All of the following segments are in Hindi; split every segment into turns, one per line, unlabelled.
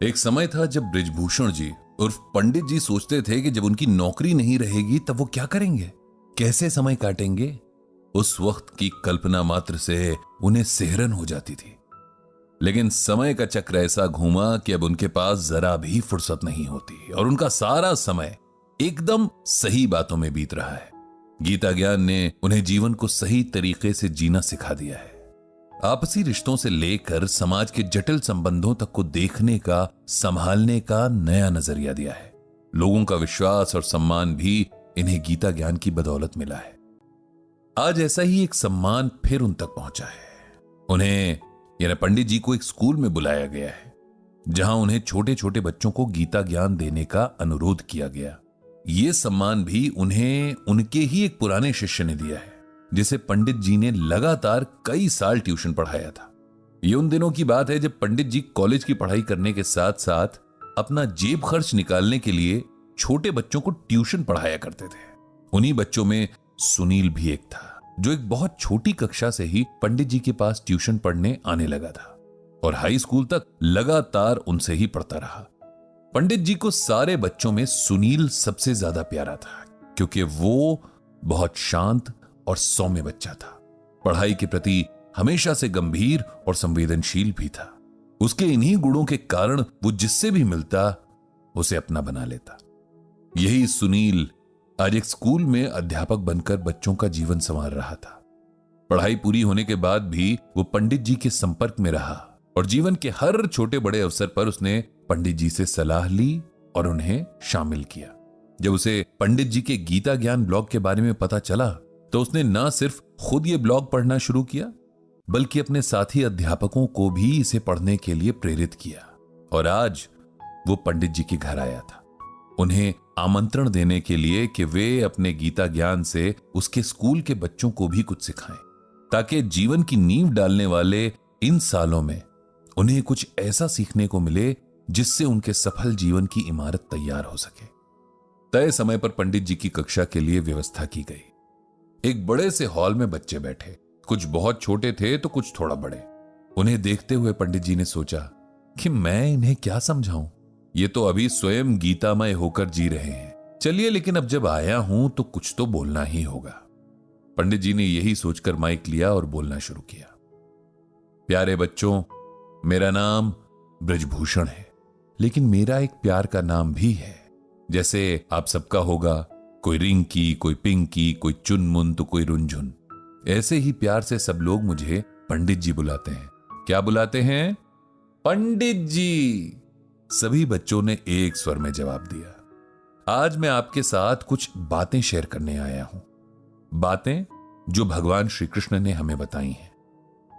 एक समय था जब बृजभूषण जी उर्फ पंडित जी सोचते थे कि जब उनकी नौकरी नहीं रहेगी तब वो क्या करेंगे, कैसे समय काटेंगे। उस वक्त की कल्पना मात्र से उन्हें सिहरन हो जाती थी। लेकिन समय का चक्र ऐसा घूमा कि अब उनके पास जरा भी फुर्सत नहीं होती और उनका सारा समय एकदम सही बातों में बीत रहा है। गीता ज्ञान ने उन्हें जीवन को सही तरीके से जीना सिखा दिया है। आपसी रिश्तों से लेकर समाज के जटिल संबंधों तक को देखने का, संभालने का नया नजरिया दिया है। लोगों का विश्वास और सम्मान भी इन्हें गीता ज्ञान की बदौलत मिला है। आज ऐसा ही एक सम्मान फिर उन तक पहुंचा है। उन्हें यानी पंडित जी को एक स्कूल में बुलाया गया है जहां उन्हें छोटे छोटे बच्चों को गीता ज्ञान देने का अनुरोध किया गया। यह सम्मान भी उन्हें उनके ही एक पुराने शिष्य ने दिया है जिसे पंडित जी ने लगातार कई साल ट्यूशन पढ़ाया था। ये उन दिनों की बात है जब पंडित जी कॉलेज की पढ़ाई करने के साथ साथ अपना जेब खर्च निकालने के लिए छोटे बच्चों को ट्यूशन पढ़ाया करते थे। उन्हीं बच्चों में सुनील भी एक था जो एक बहुत छोटी कक्षा से ही पंडित जी के पास ट्यूशन पढ़ने आने लगा था और हाई स्कूल तक लगातार उनसे ही पढ़ता रहा। पंडित जी को सारे बच्चों में सुनील सबसे ज्यादा प्यारा था क्योंकि वो बहुत शांत और सौम्य बच्चा था। पढ़ाई के प्रति हमेशा से गंभीर और संवेदनशील भी था। उसके इन्हीं गुणों के कारण वो जिससे भी मिलता उसे अपना बना लेता। यही सुनील आज एक स्कूल में अध्यापक बनकर बच्चों का जीवन संवार रहा था। पढ़ाई पूरी होने के बाद भी वो पंडित जी के संपर्क में रहा और जीवन के हर छोटे बड़े अवसर पर उसने पंडित जी से सलाह ली और उन्हें शामिल किया। जब उसे पंडित जी के गीता ज्ञान ब्लॉग के बारे में पता चला तो उसने न सिर्फ खुद ये ब्लॉग पढ़ना शुरू किया बल्कि अपने साथी अध्यापकों को भी इसे पढ़ने के लिए प्रेरित किया। और आज वो पंडित जी के घर आया था उन्हें आमंत्रण देने के लिए कि वे अपने गीता ज्ञान से उसके स्कूल के बच्चों को भी कुछ सिखाएं ताकि जीवन की नींव डालने वाले इन सालों में उन्हें कुछ ऐसा सीखने को मिले जिससे उनके सफल जीवन की इमारत तैयार हो सके। तय समय पर पंडित जी की कक्षा के लिए व्यवस्था की गई। एक बड़े से हॉल में बच्चे बैठे, कुछ बहुत छोटे थे तो कुछ थोड़ा बड़े। उन्हें देखते हुए पंडित जी ने सोचा कि मैं इन्हें क्या समझाऊं, ये तो अभी स्वयं गीतामय होकर जी रहे हैं। चलिए लेकिन अब जब आया हूं तो कुछ तो बोलना ही होगा। पंडित जी ने यही सोचकर माइक लिया और बोलना शुरू किया। प्यारे बच्चों, मेरा नाम बृजभूषण है, लेकिन मेरा एक प्यार का नाम भी है। जैसे आप सबका होगा, कोई रिंकी, कोई पिंकी, कोई चुनमुन तो कोई रुंझुन। ऐसे ही प्यार से सब लोग मुझे पंडित जी बुलाते हैं। क्या बुलाते हैं? पंडित जी। सभी बच्चों ने एक स्वर में जवाब दिया। आज मैं आपके साथ कुछ बातें शेयर करने आया हूं, बातें जो भगवान श्री कृष्ण ने हमें बताई हैं।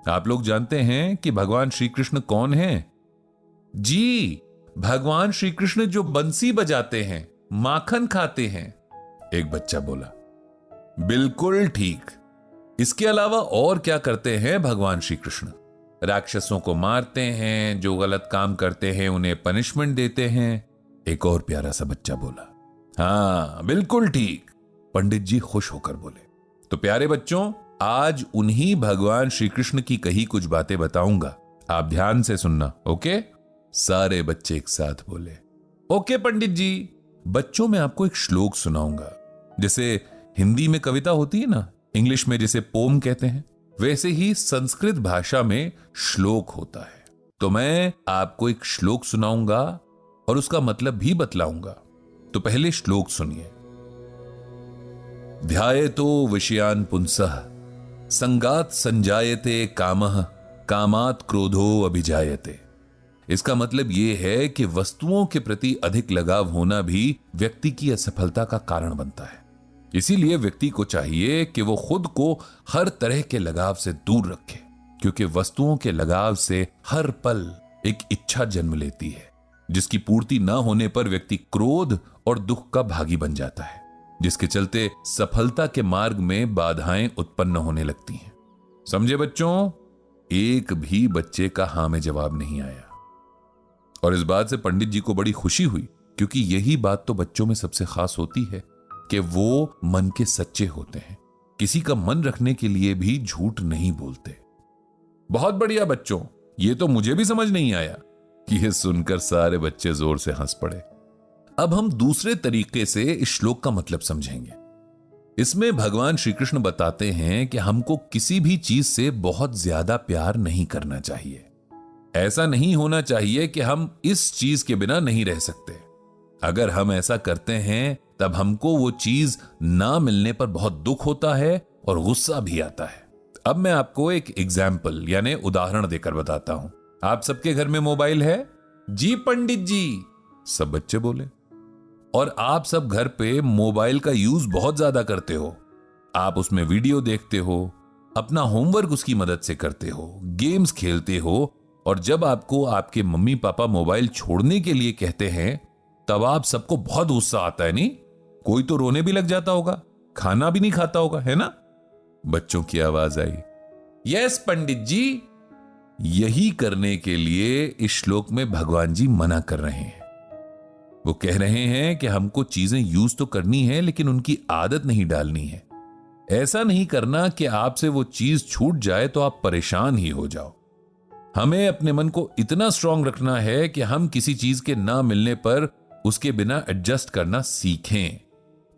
आप लोग जानते हैं कि भगवान श्री कृष्ण कौन हैं? जी, भगवान श्री कृष्ण जो बंसी बजाते हैं, माखन खाते हैं, एक बच्चा बोला। बिल्कुल ठीक। इसके अलावा और क्या करते हैं भगवान श्री कृष्ण? राक्षसों को मारते हैं, जो गलत काम करते हैं उन्हें पनिशमेंट देते हैं, एक और प्यारा सा बच्चा बोला। हां, बिल्कुल ठीक। पंडित जी खुश होकर बोले। तो प्यारे बच्चों, आज उन्हीं भगवान श्री कृष्ण की कही कुछ बातें बताऊंगा, आप ध्यान से सुनना। ओके? सारे बच्चे एक साथ बोले, ओके पंडित जी। बच्चों, मैं आपको एक श्लोक सुनाऊंगा। जैसे हिंदी में कविता होती है ना, इंग्लिश में जिसे पोम कहते हैं, वैसे ही संस्कृत भाषा में श्लोक होता है। तो मैं आपको एक श्लोक सुनाऊंगा और उसका मतलब भी बतलाऊंगा। तो पहले श्लोक सुनिए। ध्यायेतो विषयान् पुंसः संगात संजायते कामः कामात् क्रोधो अभिजायते। इसका मतलब यह है कि वस्तुओं के प्रति अधिक लगाव होना भी व्यक्ति की असफलता का कारण बनता है। इसीलिए व्यक्ति को चाहिए कि वो खुद को हर तरह के लगाव से दूर रखे, क्योंकि वस्तुओं के लगाव से हर पल एक इच्छा जन्म लेती है जिसकी पूर्ति न होने पर व्यक्ति क्रोध और दुख का भागी बन जाता है, जिसके चलते सफलता के मार्ग में बाधाएं उत्पन्न होने लगती हैं। समझे बच्चों? एक भी बच्चे का हां में जवाब नहीं आया और इस बात से पंडित जी को बड़ी खुशी हुई, क्योंकि यही बात तो बच्चों में सबसे खास होती है कि वो मन के सच्चे होते हैं, किसी का मन रखने के लिए भी झूठ नहीं बोलते। बहुत बढ़िया बच्चों, ये तो मुझे भी समझ नहीं आया। यह सुनकर सारे बच्चे जोर से हंस पड़े। अब हम दूसरे तरीके से इस श्लोक का मतलब समझेंगे। इसमें भगवान श्री कृष्ण बताते हैं कि हमको किसी भी चीज से बहुत ज्यादा प्यार नहीं करना चाहिए। ऐसा नहीं होना चाहिए कि हम इस चीज के बिना नहीं रह सकते। अगर हम ऐसा करते हैं तब हमको वो चीज ना मिलने पर बहुत दुख होता है और गुस्सा भी आता है। अब मैं आपको एक एग्जाम्पल यानी उदाहरण देकर बताता हूं। आप सबके घर में मोबाइल है? जी पंडित जी, सब बच्चे बोले। और आप सब घर पे मोबाइल का यूज बहुत ज्यादा करते हो। आप उसमें वीडियो देखते हो, अपना होमवर्क उसकी मदद से करते हो, गेम्स खेलते हो, और जब आपको आपके मम्मी पापा मोबाइल छोड़ने के लिए कहते हैं तब आप सबको बहुत गुस्सा आता है, नहीं? कोई तो रोने भी लग जाता होगा, खाना भी नहीं खाता होगा, है ना? बच्चों की आवाज आई, यस पंडित जी। यही करने के लिए इस श्लोक में भगवान जी मना कर रहे हैं। वो कह रहे हैं कि हमको चीजें यूज तो करनी है लेकिन उनकी आदत नहीं डालनी है। ऐसा नहीं करना कि आपसे वो चीज छूट जाए तो आप परेशान ही हो जाओ। हमें अपने मन को इतना स्ट्रांग रखना है कि हम किसी चीज के ना मिलने पर उसके बिना एडजस्ट करना सीखें,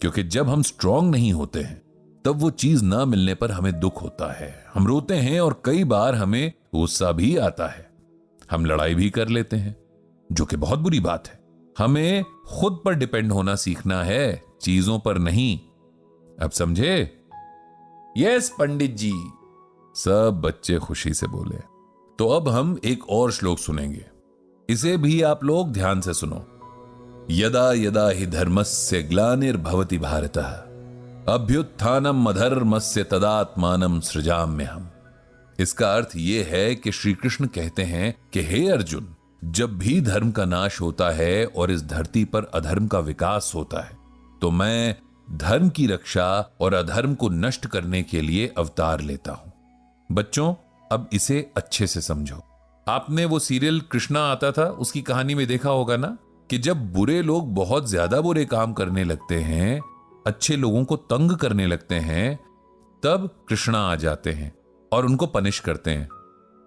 क्योंकि जब हम स्ट्रांग नहीं होते हैं तब वो चीज ना मिलने पर हमें दुख होता है, हम रोते हैं और कई बार हमें गुस्सा भी आता है। हम लड़ाई भी कर लेते हैं, जो कि बहुत बुरी बात है। हमें खुद पर डिपेंड होना सीखना है, चीजों पर नहीं। अब समझे? यस पंडित जी, सब बच्चे खुशी से बोले। तो अब हम एक और श्लोक सुनेंगे, इसे भी आप लोग ध्यान से सुनो। यदा यदा हि धर्मस्य ग्लानिर्भवति भारतः अभ्युत्थानम अधर्मस्य तदात्मानं सृजाम्यहम्। इसका अर्थ यह है कि श्री कृष्ण कहते हैं कि हे अर्जुन, जब भी धर्म का नाश होता है और इस धरती पर अधर्म का विकास होता है तो मैं धर्म की रक्षा और अधर्म को नष्ट करने के लिए अवतार लेता हूं। बच्चों, अब इसे अच्छे से समझो। आपने वो सीरियल कृष्णा आता था, उसकी कहानी में देखा होगा ना कि जब बुरे लोग बहुत ज्यादा बुरे काम करने लगते हैं, अच्छे लोगों को तंग करने लगते हैं, तब कृष्णा आ जाते हैं और उनको पनिश करते हैं।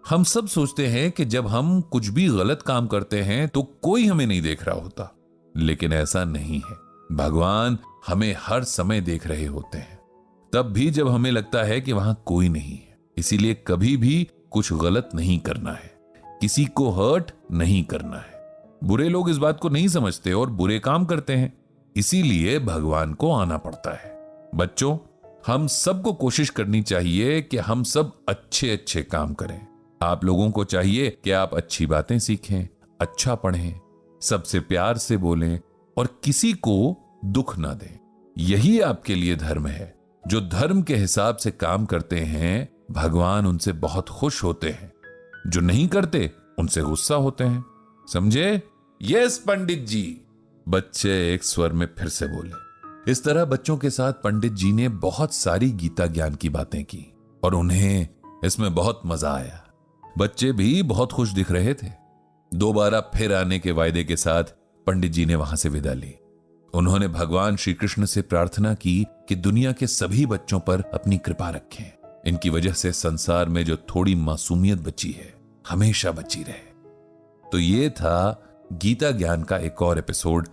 हम सब सोचते हैं कि जब हम कुछ भी गलत काम करते हैं तो कोई हमें नहीं देख रहा होता, लेकिन ऐसा नहीं है। भगवान हमें हर समय देख रहे होते हैं, तब भी जब हमें लगता है कि वहां कोई नहीं है। इसीलिए कभी भी कुछ गलत नहीं करना है, किसी को हर्ट नहीं करना है। बुरे लोग इस बात को नहीं समझते और बुरे काम करते हैं, इसीलिए भगवान को आना पड़ता है। बच्चों, हम सबको कोशिश करनी चाहिए कि हम सब अच्छे अच्छे काम करें। आप लोगों को चाहिए कि आप अच्छी बातें सीखें, अच्छा पढ़ें, सबसे प्यार से बोलें और किसी को दुख ना दें। यही आपके लिए धर्म है। जो धर्म के हिसाब से काम करते हैं, भगवान उनसे बहुत खुश होते हैं। जो नहीं करते, उनसे गुस्सा होते हैं। समझे? यस पंडित जी, बच्चे एक स्वर में फिर से बोले। इस तरह बच्चों के साथ पंडित जी ने बहुत सारी गीता ज्ञान की बातें की और उन्हें इसमें बहुत मजा आया। बच्चे भी बहुत खुश दिख रहे थे। दोबारा फिर आने के वायदे के साथ पंडित जी ने वहां से विदा ली। उन्होंने भगवान श्री कृष्ण से प्रार्थना की कि दुनिया के सभी बच्चों पर अपनी कृपा रखें। इनकी वजह से संसार में जो थोड़ी मासूमियत बची है, हमेशा बची रहे। तो ये था गीता ज्ञान का एक और एपिसोड